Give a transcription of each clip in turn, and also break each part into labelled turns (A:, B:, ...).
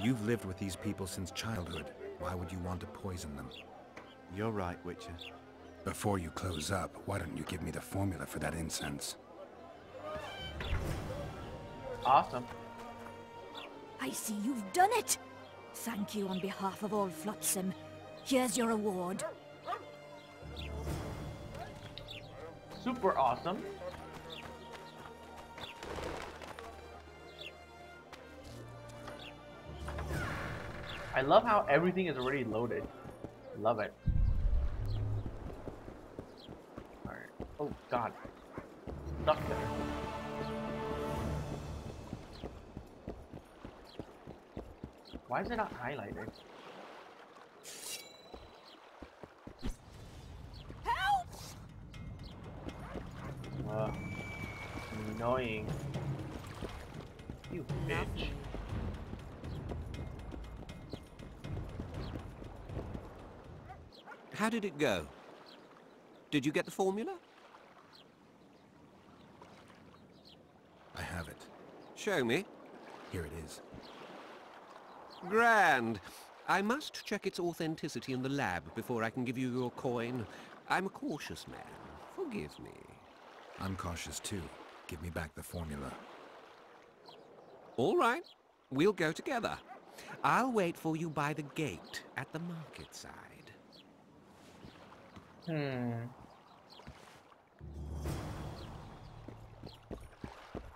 A: You've lived with these people since childhood. Why would you want to poison them?
B: You're right, Witcher.
A: Before you close up, why don't you give me the formula for that incense?
C: Awesome.
D: I see you've done it. Thank you on behalf of all Flotsam. Here's your reward.
C: Super awesome. I love how everything is already loaded. Love it. Alright. Oh god. Stuck there. Why is it not highlighted?
D: Help!
C: Annoying. You bitch.
E: How did it go? Did you get the formula?
A: I have it.
E: Show me.
A: Here it is.
E: Grand. I must check its authenticity in the lab before I can give you your coin. I'm a cautious man. Forgive me.
A: I'm cautious too. Give me back the formula.
E: All right. We'll go together. I'll wait for you by the gate at the market side.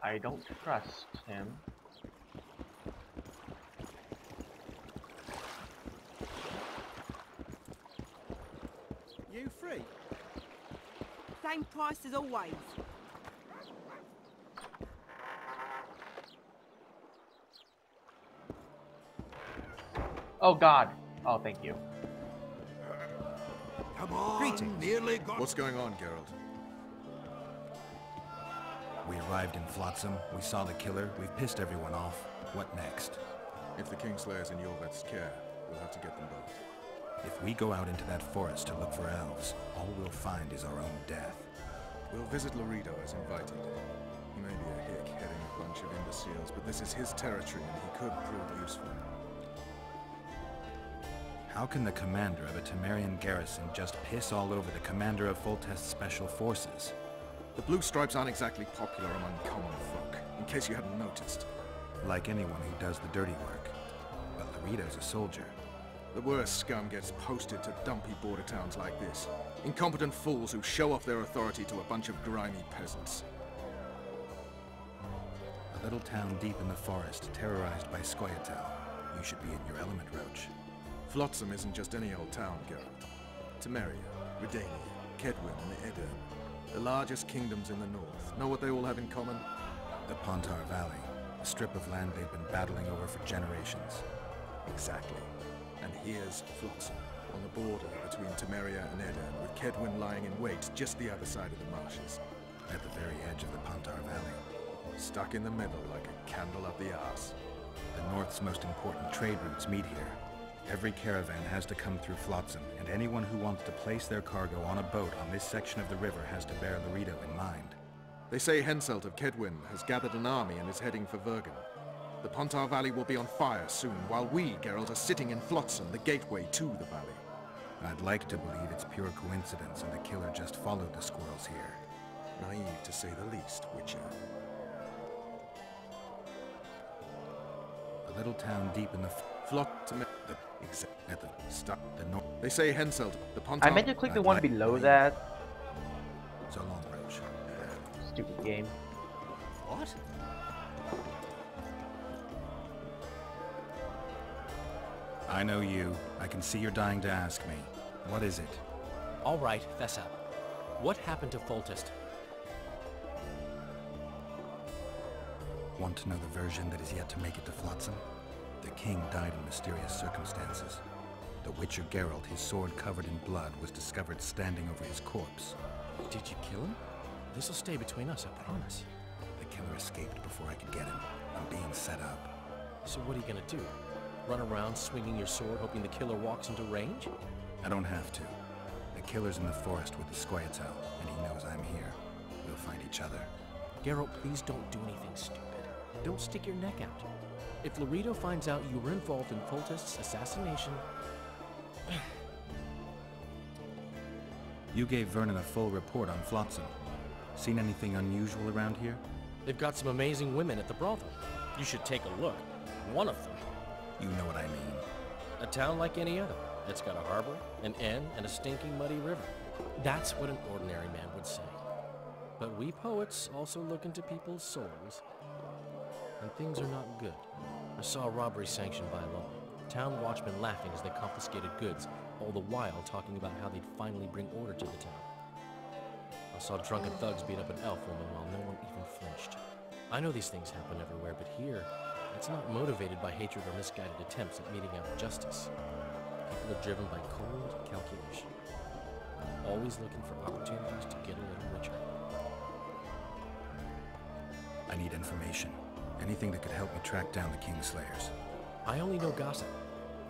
C: I don't trust him.
F: You free? Same price as always.
C: Oh god. Oh, thank you.
G: Come on,
E: Greetings.
G: nearly got...
H: What's going on, Geralt?
A: We arrived in Flotsam, we saw the killer, we've pissed everyone off. What next?
H: If the Kingslayer's in Jorvet's care, we'll have to get them both.
A: If we go out into that forest to look for elves, all we'll find is our own death.
H: We'll visit Laredo as invited. He may be a hick heading a bunch of imbeciles, but this is his territory and he could prove useful.
A: How can the commander of a Temerian garrison just piss all over the commander of Foltest's special forces?
H: The Blue Stripes aren't exactly popular among common folk, in case you hadn't noticed.
A: Like anyone who does the dirty work. But Laredo's a soldier.
H: The worst scum gets posted to dumpy border towns like this. Incompetent fools who show off their authority to a bunch of grimy peasants.
A: A little town deep in the forest, terrorized by Scoia'tael. You should be in your element, Roach.
H: Flotsam isn't just any old town, Geralt. Temeria, Redania, Kedwin, and Edirn. The largest kingdoms in the north. Know what they all have in common?
A: The Pontar Valley, a strip of land they've been battling over for generations.
H: Exactly. And here's Flotsam, on the border between Temeria and Edirn, with Kedwin lying in wait just the other side of the marshes.
A: At the very edge of the Pontar Valley.
H: Stuck in the middle like a candle up the arse.
A: The north's most important trade routes meet here. Every caravan has to come through Flotsam, and anyone who wants to place their cargo on a boat on this section of the river has to bear Laredo in mind.
H: They say Henselt of Kedwin has gathered an army and is heading for Vergen. The Pontar Valley will be on fire soon, while we, Geralt, are sitting in Flotsam, the gateway to the valley.
A: I'd like to believe it's pure coincidence and the killer just followed the squirrels here.
H: Naive to say the least, Witcher.
A: A little town deep in the
H: Flotsam, at the start, the north. They say Henselt, the Pontar...
C: I meant to click the one below that.
A: So long, Roach.
C: Stupid game.
E: What?
A: I know you. I can see you're dying to ask me. What is it?
I: All right, fess up. What happened to Foltest?
A: Want to know the version that is yet to make it to Flotsam? The king died in mysterious circumstances. The Witcher Geralt, his sword covered in blood, was discovered standing over his corpse.
I: Did you kill him? This'll stay between us, I promise.
A: The killer escaped before I could get him. I'm being set up.
I: So what are you gonna do? Run around swinging your sword hoping the killer walks into range?
A: I don't have to. The killer's in the forest with the Scoia'tael, and he knows I'm here. We'll find each other.
I: Geralt, please don't do anything stupid. Don't stick your neck out. If Laredo finds out you were involved in Foltest's assassination...
A: You gave Vernon a full report on Flotsam. Seen anything unusual around here?
I: They've got some amazing women at the brothel. You should take a look. One of them.
A: You know what I mean.
I: A town like any other. It's got a harbor, an inn, and a stinking muddy river. That's what an ordinary man would say. But we poets also look into people's souls. And things are not good. I saw a robbery sanctioned by law. Town watchmen laughing as they confiscated goods, all the while talking about how they'd finally bring order to the town. I saw drunken thugs beat up an elf woman while no one even flinched. I know these things happen everywhere, but here, it's not motivated by hatred or misguided attempts at meting out justice. People are driven by cold calculation, always looking for opportunities to get a little richer.
A: I need information. Anything that could help me track down the Kingslayers.
I: I only know gossip.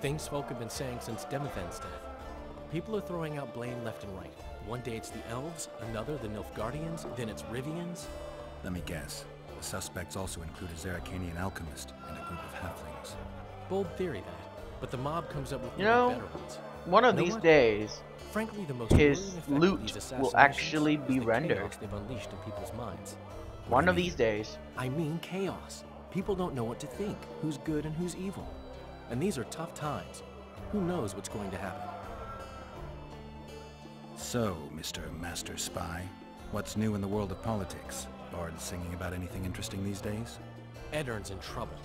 I: Things folk have been saying since Demothan's death. People are throwing out blame left and right. One day it's the elves, another the Nilfgaardians, then it's Rivians.
A: Let me guess. The suspects also include a Zerrikanian alchemist and a group of halflings.
I: Bold theory, that. But the mob comes up with
C: You know,
I: better ones.
C: one of
I: You know
C: these
I: what?
C: days,
I: Frankly, the most
C: his
I: worrying effect of
C: loot
I: these
C: will
I: assassinations
C: actually
I: is
C: be
I: the
C: rendered.
I: chaos they've unleashed in people's minds.
C: one of these days.
I: I mean chaos. People don't know what to think, who's good and who's evil. And these are tough times. Who knows what's going to happen?
A: So, Mr. Master Spy, what's new in the world of politics? Bards singing about anything interesting these days?
I: Eddern's in trouble.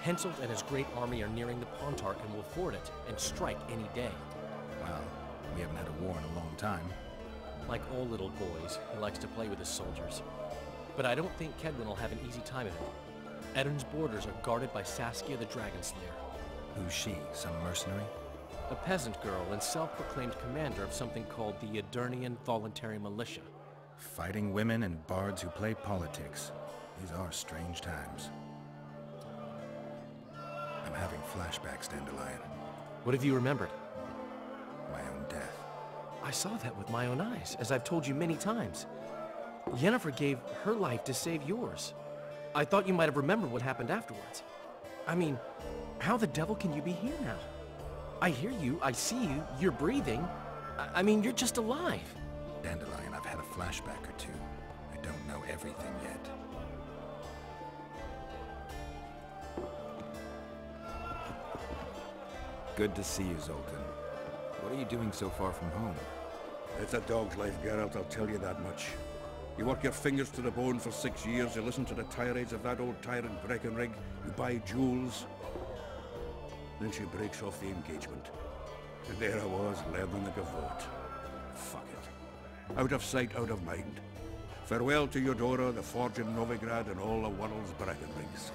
I: Henselt and his great army are nearing the Pontarch and will ford it and strike any day.
A: Well, we haven't had a war in a long time.
I: Like all little boys, he likes to play with his soldiers. But I don't think Kedwin will have an easy time of it. Eddern's borders are guarded by Saskia the Dragon Slayer.
A: Who's she? Some mercenary?
I: A peasant girl and self-proclaimed commander of something called the Edirnian Voluntary Militia.
A: Fighting women and bards who play politics. These are strange times. I'm having flashbacks, Dandelion.
I: What have you remembered?
A: My own death.
I: I saw that with my own eyes, as I've told you many times. Yennefer gave her life to save yours. I thought you might have remembered what happened afterwards. I mean, how the devil can you be here now? I hear you, I see you, you're breathing. I mean, you're just alive.
A: Dandelion, I've had a flashback or two. I don't know everything yet. Good to see you, Zoltan. What are you doing so far from home?
G: It's a dog's life, Geralt, I'll tell you that much. You work your fingers to the bone for 6 years, you listen to the tirades of that old tyrant Breckenrig, you buy jewels. Then she breaks off the engagement. And there I was, learning the gavotte. Fuck it. Out of sight, out of mind. Farewell to Eudora, the forge in Novigrad, and all the world's Breckenrigs.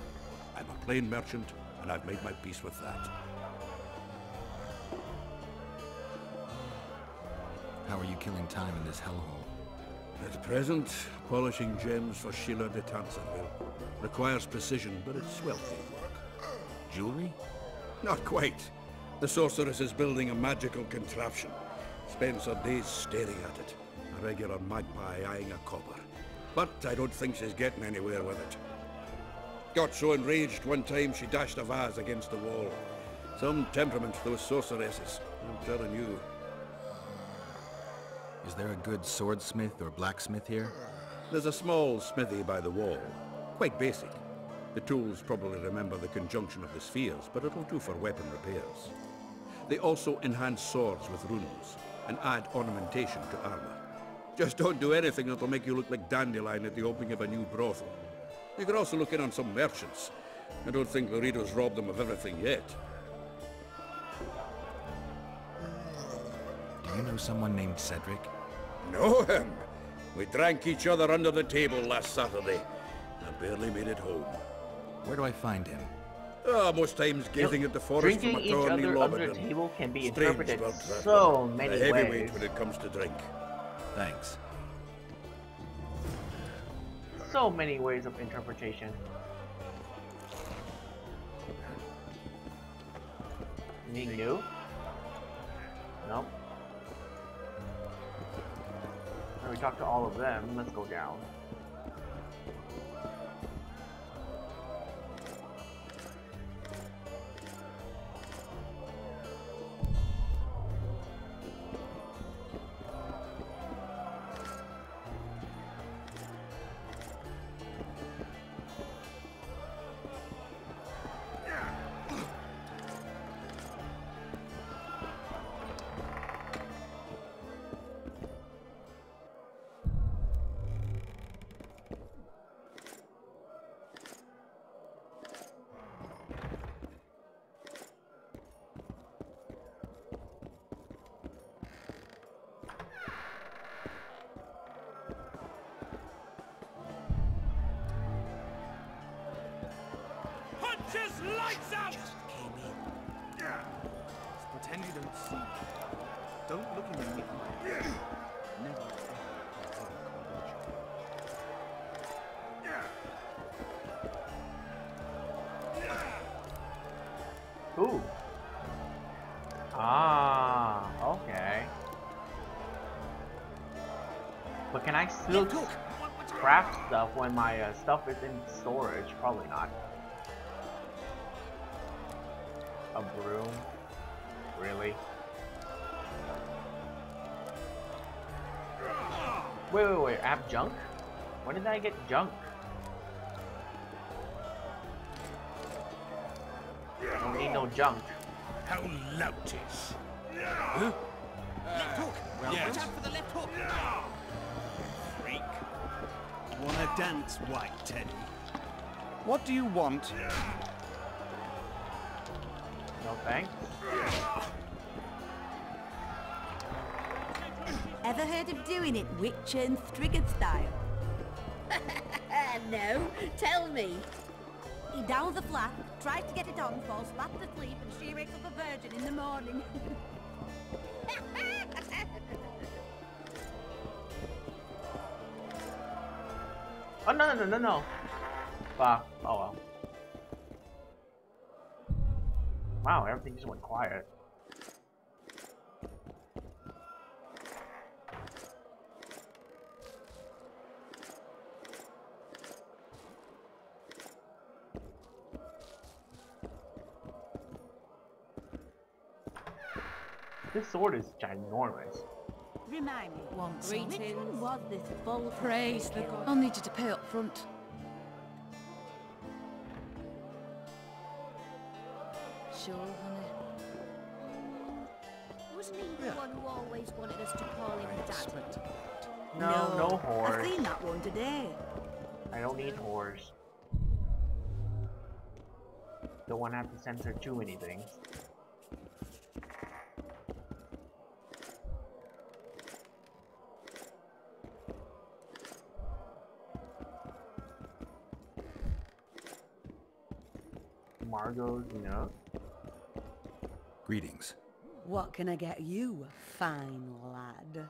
G: I'm a plain merchant, and I've made my peace with that.
A: How are you killing time in this hellhole?
G: At present, polishing gems for Sheila de Tanserville. Requires precision, but it's wealthy work.
A: Jewelry?
G: Not quite. The sorceress is building a magical contraption. Spends her days staring at it. A regular magpie eyeing a copper. But I don't think she's getting anywhere with it. Got so enraged one time she dashed a vase against the wall. Some temperament, those sorceresses. I'm telling you.
A: Is there a good swordsmith or blacksmith here?
G: There's a small smithy by the wall. Quite basic. The tools probably remember the conjunction of the spheres, but it'll do for weapon repairs. They also enhance swords with runes, and add ornamentation to armor. Just don't do anything that'll make you look like Dandelion at the opening of a new brothel. You could also look in on some merchants. I don't think Laredo's robbed them of everything yet.
A: Do you know someone named Cedric?
G: Know him? We drank each other under the table last Saturday. I barely made it home.
A: Where do I find him?
G: Most times gazing at the forest from
C: Drinking
G: a
C: each
G: thorny
C: other under
G: Lobaton.
C: the table can be
G: Strange
C: interpreted
G: about that
C: so
G: one.
C: many
G: A heavyweight
C: ways.
G: when it comes to drink.
A: Thanks.
C: So many ways of interpretation. Anything new? Nope. Now we talked to all of them. Let's go down.
J: Lights out!
E: Just came in.
J: Pretend you don't see me. Don't look at me. Never
C: Ooh. Ah, okay. But can I still craft stuff when my stuff is in storage? Probably not. A broom? Really? Wait, I have junk? When did I get junk? I don't need no junk.
J: How loutish.
E: Huh? Left hook!
J: Well,
E: Watch out for the left hook!
J: Freak. Wanna dance, White Teddy? What do you want?
C: No thanks.
K: Ever heard of doing it witch and Strigged style?
D: No, tell me.
K: He downs the flat, tries to get it on, falls flat asleep, and she wakes up a virgin in the morning.
C: Oh, no. Fuck. Oh well. Wow, everything just went quiet. This sword is ginormous.
K: Remind me,
D: Once
K: which one was this full
D: Praise the God. I'll need you to pay up front. Sure, honey.
L: Wasn't he the one who always wanted us to call him Dad?
C: No whores.
K: I've seen that one today.
C: I don't need whores. Don't want to have to censor too many things. Margot's,
A: Greetings.
K: What can I get you, fine lad?